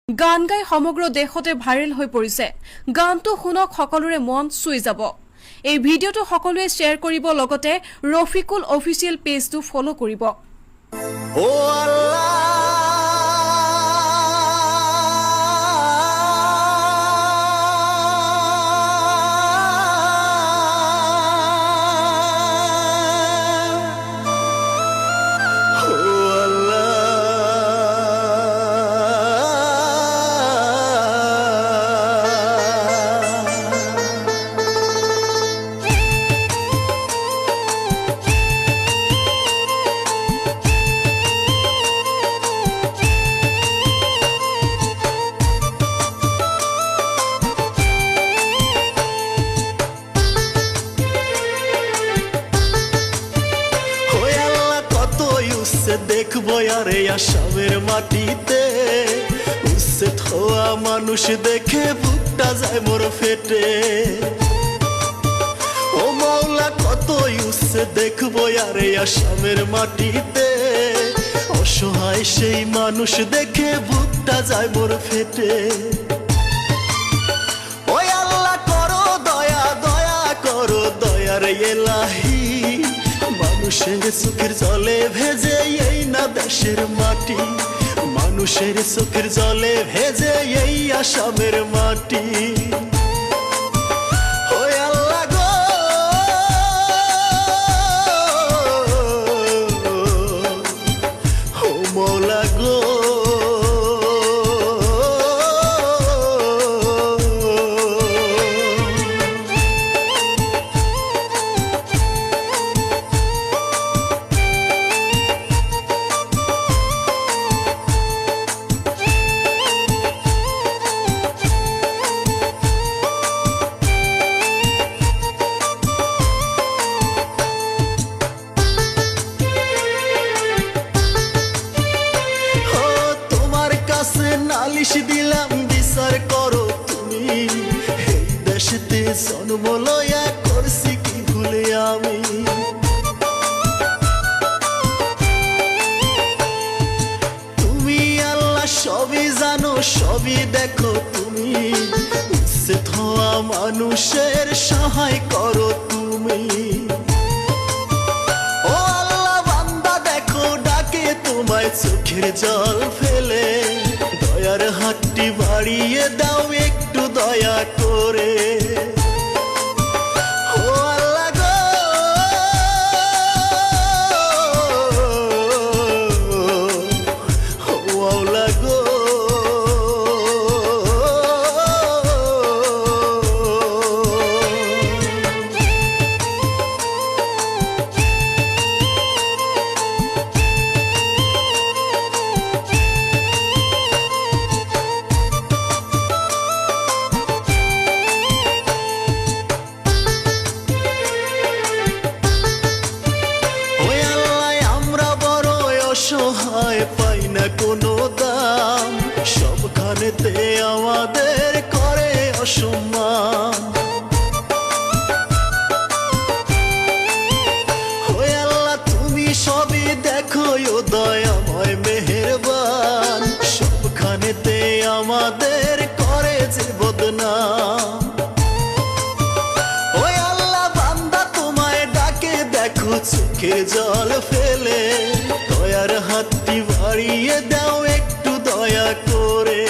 গান গাই সমগ্ৰ দেশতে ভাইৰেল হৈ পৰিছে। গানটো শুনক সকলোৰে মন চুই যাব। এই ভিডিঅ'টো সকলোৱে শ্বেয়াৰ কৰিব, লগতে ৰফিকুল অফিচিয়েল পেজটো ফলো কৰিব। ও আল্লাহ দেখবো আরে আসামের মাটিতে উচ্ছে থোয়া মানুষ দেখে বুকটা যায় মোর ফেটে। ও মাওলা কত উচ্ছে দেখবো আরে আসামের মাটিতে, অসহায় সেই মানুষ দেখে বুকটা যায় মোর ফেটে। ওই আল্লাহ করো দয়া, দয়া করো দয়ার এলাহি, মানুষের চোখের জলে ভেজে এই না দেশের মাটি, মানুষের চোখের জলে ভেজে এই আসামের মাটি। ওই আল্লাহ গো ও মওলা গো, নালিশ দিলাম বিচার করো তুমি, এই দেশেতে জন্ম লয়া করছি কি ভুলে আমি। তুমি আল্লাহ সবই জানো, সবই দেখো তুমি, উচ্ছে ধোয়া মানুষের সহায় করো তুমি। ও আল্লাহ বান্দা দেখো ডাকে তোমায় চোখের জল ফেলে, দয়ার হাতটি বাড়িয়ে দাও একটু দয়া করে। ও আল্লাহ গো ও আল্লাহ গো, অসহায় পাই না কোনো দাম, সবখানেতে আমাদের করে অসম্মান। ওই আল্লাহ তুমি সবই দেখো ও দয়াময় মেহেরবান, সবখানেতে আমাদের করে যে বদনাম। ওই আল্লাহ বান্দা তোমায় ডাকে দেখো চোখের জল ফেলে, দয়ার হাতটি বাড়িয়ে দাও একটু দয়া করে।